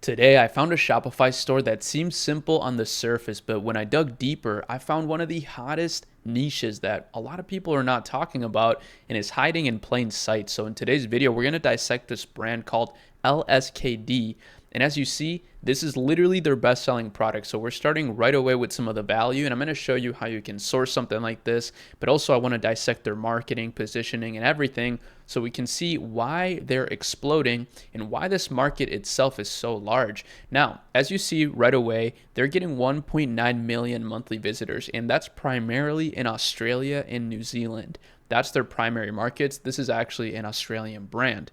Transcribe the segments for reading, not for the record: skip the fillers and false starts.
Today, I found a Shopify store that seemed simple on the surface, but when I dug deeper, I found one of the hottest niches that a lot of people are not talking about and is hiding in plain sight. So, in today's video, we're going to dissect this brand called LSKD. And as you see, this is literally their best selling product. So we're starting right away with some of the value, and I'm going to show you how you can source something like this. But also I want to dissect their marketing, positioning, and everything so we can see why they're exploding and why this market itself is so large. Now, as you see right away, they're getting 1.9 million monthly visitors, and that's primarily in Australia and New Zealand. That's their primary markets. This is actually an Australian brand.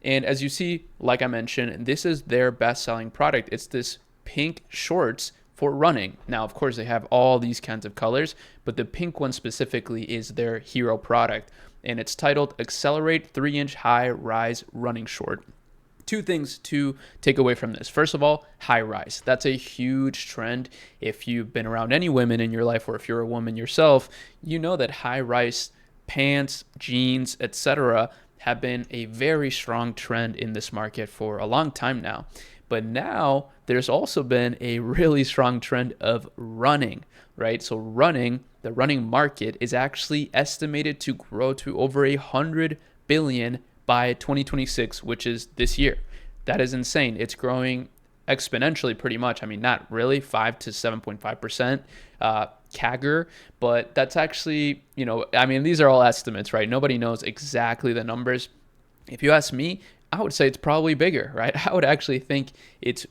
And as you see, like I mentioned, this is their best-selling product. It's this pink shorts for running. Now, of course, they have all these kinds of colors, but the pink one specifically is their hero product. And it's titled Accelerate 3-inch High Rise Running Short. Two things to take away from this. First of all, high rise. That's a huge trend. If you've been around any women in your life, or if you're a woman yourself, you know that high rise pants, jeans, etc. have been a very strong trend in this market for a long time now. But now there's also been a really strong trend of running, right? So the running market is actually estimated to grow to over 100 billion by 2026, which is this year. That is insane. It's growing exponentially pretty much. I mean, not really 5 to 7.5% CAGR, but that's actually, I mean, these are all estimates, right? Nobody knows exactly the numbers. If you ask me, I would say it's probably bigger, right? I would actually think it's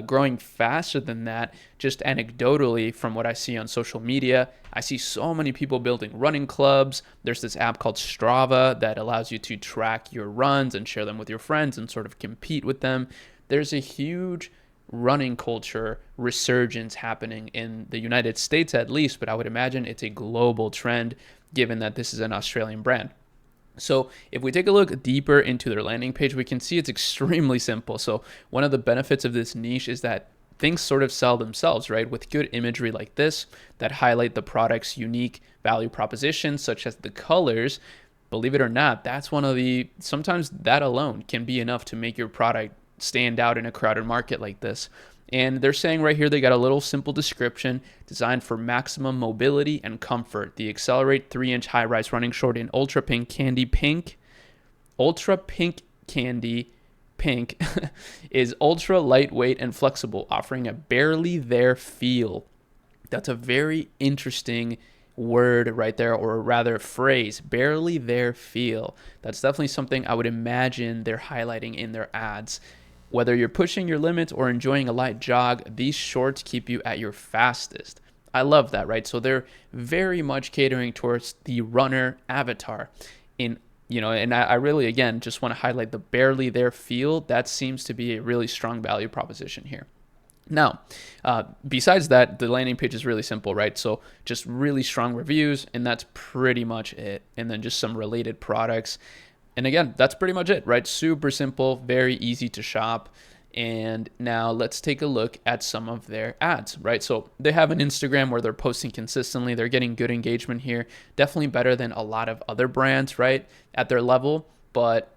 growing faster than that, just anecdotally from what I see on social media. I see so many people building running clubs. There's this app called Strava that allows you to track your runs and share them with your friends and sort of compete with them. There's a huge running culture resurgence happening in the United States at least, but I would imagine it's a global trend given that this is an Australian brand. So if we take a look deeper into their landing page, we can see it's extremely simple. So one of the benefits of this niche is that things sort of sell themselves, right? With good imagery like this that highlight the product's unique value proposition, such as the colors. Believe it or not, that's sometimes that alone can be enough to make your product stand out in a crowded market like this. And they're saying right here, they got a little simple description designed for maximum mobility and comfort. The Accelerate 3-inch high-rise running short in ultra pink candy pink is ultra lightweight and flexible, offering a barely there feel. That's a very interesting word right there, or rather phrase, barely there feel. That's definitely something I would imagine they're highlighting in their ads. Whether you're pushing your limits or enjoying a light jog, these shorts keep you at your fastest. I love that, right? So they're very much catering towards the runner avatar. And I really, again, just want to highlight the barely there feel. That seems to be a really strong value proposition here. Now, besides that, the landing page is really simple, right? So just really strong reviews, and that's pretty much it. And then just some related products. And again, that's pretty much it, right? Super simple, very easy to shop. And now let's take a look at some of their ads, right? So they have an Instagram where they're posting consistently. They're getting good engagement here. Definitely better than a lot of other brands, right, at their level. But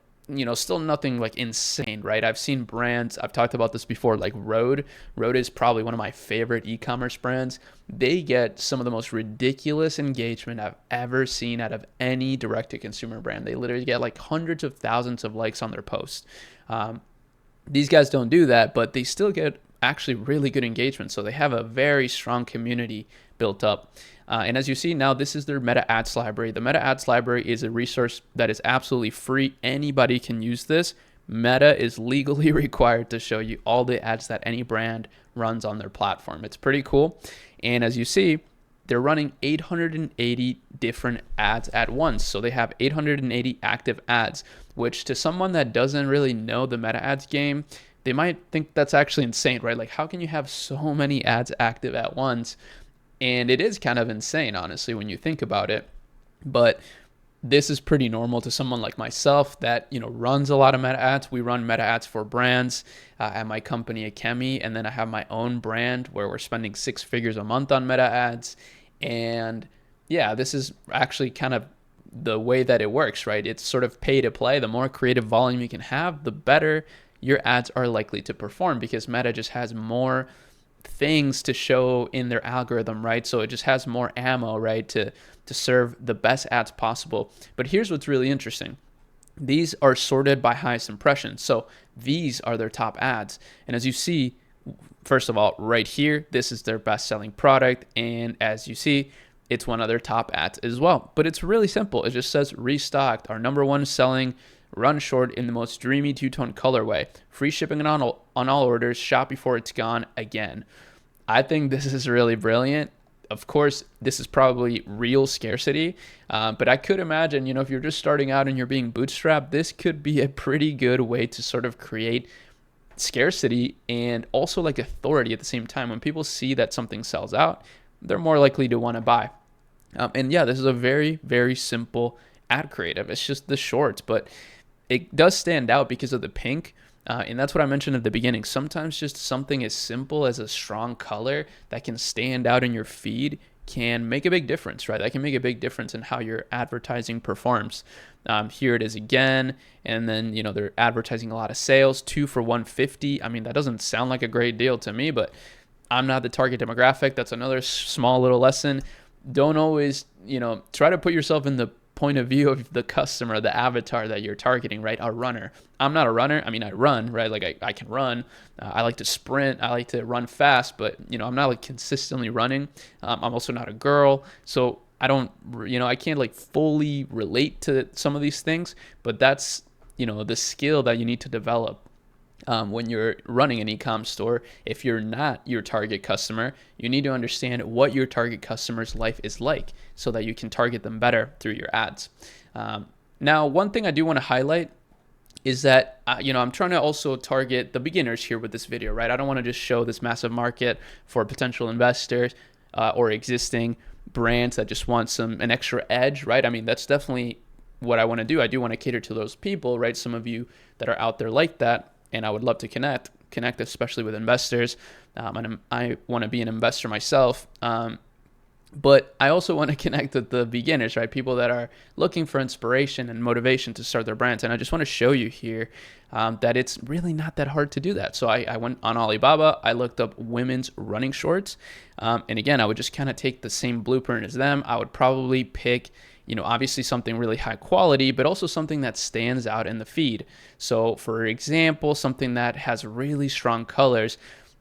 still nothing like insane, right? I've seen brands, I've talked about this before, like Rode. Rode is probably one of my favorite e-commerce brands. They get some of the most ridiculous engagement I've ever seen out of any direct-to-consumer brand. They literally get like hundreds of thousands of likes on their posts. These guys don't do that, but they still get actually really good engagement. So they have a very strong community built up. And as you see now, this is their Meta Ads library. The Meta Ads library is a resource that is absolutely free. Anybody can use this. Meta is legally required to show you all the ads that any brand runs on their platform. It's pretty cool. And as you see, they're running 880 different ads at once. So they have 880 active ads, which to someone that doesn't really know the Meta Ads game, they might think that's actually insane, right? Like, how can you have so many ads active at once? And it is kind of insane, honestly, when you think about it. But this is pretty normal to someone like myself that, runs a lot of meta ads. We run meta ads for brands at my company, Ecommerce, and then I have my own brand where we're spending 6 figures a month on meta ads. And yeah, this is actually kind of the way that it works, right? It's sort of pay to play. The more creative volume you can have, the better your ads are likely to perform because Meta just has more things to show in their algorithm, right? So it just has more ammo, right, to serve the best ads possible. But here's what's really interesting. These are sorted by highest impression. So these are their top ads. And as you see, first of all, right here, this is their best selling product. And as you see, it's one of their top ads as well. But it's really simple. It just says restocked, our number one selling run short in the most dreamy two-tone colorway. Free shipping on all orders. Shop before it's gone again. I think this is really brilliant. Of course, this is probably real scarcity, but I could imagine, if you're just starting out and you're being bootstrapped, this could be a pretty good way to sort of create scarcity and also like authority at the same time. When people see that something sells out, they're more likely to want to buy. And yeah, this is a very, very simple ad creative. It's just the shorts, but it does stand out because of the pink. And that's what I mentioned at the beginning. Sometimes just something as simple as a strong color that can stand out in your feed can make a big difference, right? That can make a big difference in how your advertising performs. Here it is again. And then, they're advertising a lot of sales, 2 for $150. I mean, that doesn't sound like a great deal to me, but I'm not the target demographic. That's another small little lesson. Don't always, try to put yourself in the point of view of the customer, the avatar that you're targeting, right? A runner. I'm not a runner. I mean, I run, right? Like I can run. I like to sprint. I like to run fast, but I'm not like consistently running. I'm also not a girl. So I don't, I can't like fully relate to some of these things, but that's, the skill that you need to develop. When you're running an e-com store, if you're not your target customer, you need to understand what your target customer's life is like so that you can target them better through your ads. Now, one thing I do want to highlight is that, I'm trying to also target the beginners here with this video, right? I don't want to just show this massive market for potential investors or existing brands that just want an extra edge, right? I mean, that's definitely what I want to do. I do want to cater to those people, right? Some of you that are out there like that. And I would love to connect especially with investors. And I want to be an investor myself. But I also want to connect with the beginners, right? People that are looking for inspiration and motivation to start their brands. And I just want to show you here that it's really not that hard to do that. So I went on Alibaba. I looked up women's running shorts. And again, I would just kind of take the same blueprint as them. I would probably pick obviously something really high quality, but also something that stands out in the feed. So for example, something that has really strong colors.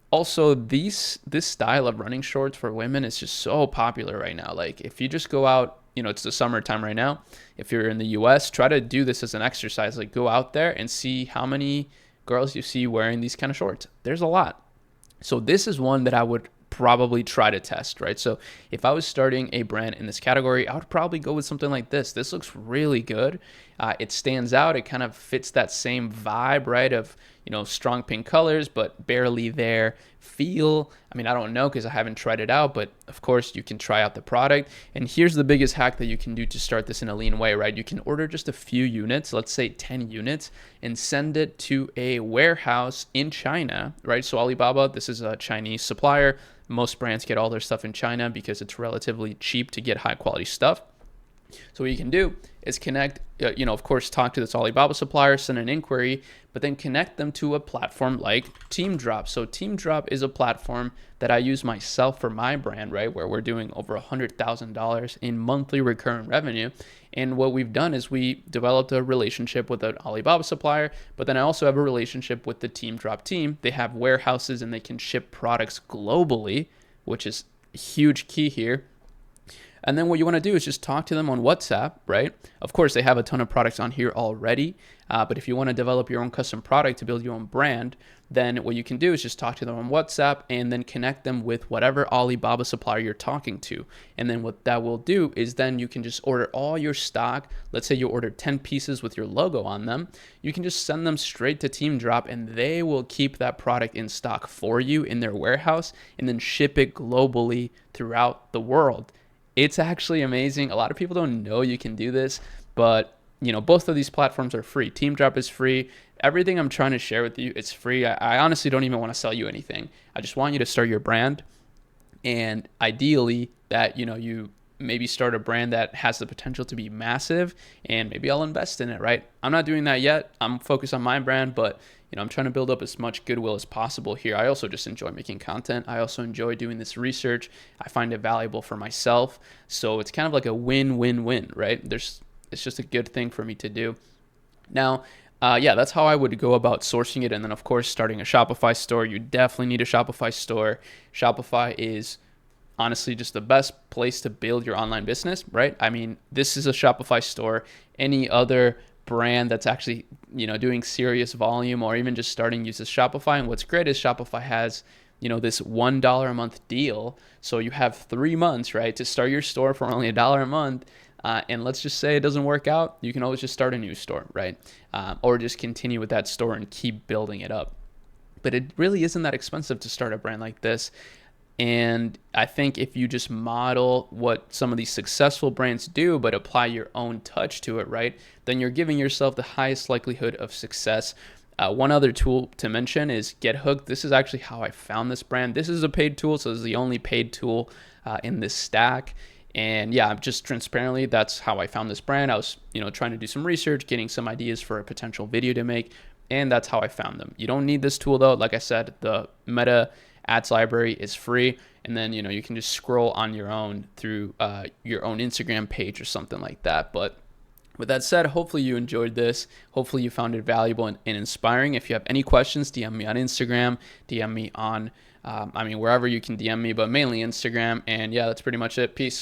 Also, this style of running shorts for women is just so popular right now. Like if you just go out, it's the summertime right now. If you're in the US, try to do this as an exercise. Like go out there and see how many girls you see wearing these kind of shorts. There's a lot. So this is one that I would probably try to test, right? So if I was starting a brand in this category, I would probably go with something like this. This looks really good. It stands out. It kind of fits that same vibe, right? Of, strong pink colors, but barely there feel. I mean, I don't know because I haven't tried it out, but of course you can try out the product. And here's the biggest hack that you can do to start this in a lean way, right? You can order just a few units, let's say 10 units, and send it to a warehouse in China, right? So Alibaba, this is a Chinese supplier. Most brands get all their stuff in China because it's relatively cheap to get high quality stuff. So what you can do is connect, of course, talk to this Alibaba supplier, send an inquiry, but then connect them to a platform like TeamDrop. So TeamDrop is a platform that I use myself for my brand, right, where we're doing over $100,000 in monthly recurring revenue. And what we've done is we developed a relationship with an Alibaba supplier, but then I also have a relationship with the TeamDrop team. They have warehouses and they can ship products globally, which is a huge key here. And then what you want to do is just talk to them on WhatsApp, right? Of course, they have a ton of products on here already. But if you want to develop your own custom product to build your own brand, then what you can do is just talk to them on WhatsApp and then connect them with whatever Alibaba supplier you're talking to. And then what that will do is then you can just order all your stock. Let's say you order 10 pieces with your logo on them. You can just send them straight to TeamDrop and they will keep that product in stock for you in their warehouse and then ship it globally throughout the world. It's actually amazing. A lot of people don't know you can do this, but both of these platforms are free. TeamDrop is free. Everything I'm trying to share with you, it's free. I honestly don't even want to sell you anything. I just want you to start your brand, and ideally that you maybe start a brand that has the potential to be massive, and maybe I'll invest in it, right? I'm not doing that yet. I'm focused on my brand, but I'm trying to build up as much goodwill as possible here. I also just enjoy making content. I also enjoy doing this research. I find it valuable for myself. So it's kind of like a win-win-win, right? It's just a good thing for me to do. Now, yeah, that's how I would go about sourcing it. And then, of course, starting a Shopify store. You definitely need a Shopify store. Shopify is honestly just the best place to build your online business, right? I mean, this is a Shopify store. Any other brand that's actually, doing serious volume or even just starting uses Shopify. And what's great is Shopify has, this $1 a month deal. So you have 3 months, right, to start your store for only $1 a month. And let's just say it doesn't work out, you can always just start a new store, right? Or just continue with that store and keep building it up. But it really isn't that expensive to start a brand like this. And I think if you just model what some of these successful brands do, but apply your own touch to it, right, then you're giving yourself the highest likelihood of success. One other tool to mention is Get Hooked. This is actually how I found this brand. This is a paid tool, so this is the only paid tool in this stack. And yeah, just transparently, that's how I found this brand. I was, trying to do some research, getting some ideas for a potential video to make, and that's how I found them. You don't need this tool though. Like I said, the Meta Ads library is free, and then you can just scroll on your own through your own Instagram page or something like that. But with that said, hopefully you enjoyed this. Hopefully you found it valuable and inspiring. If you have any questions, DM me on Instagram, DM me on, wherever you can DM me, but mainly Instagram. And yeah, that's pretty much it. Peace.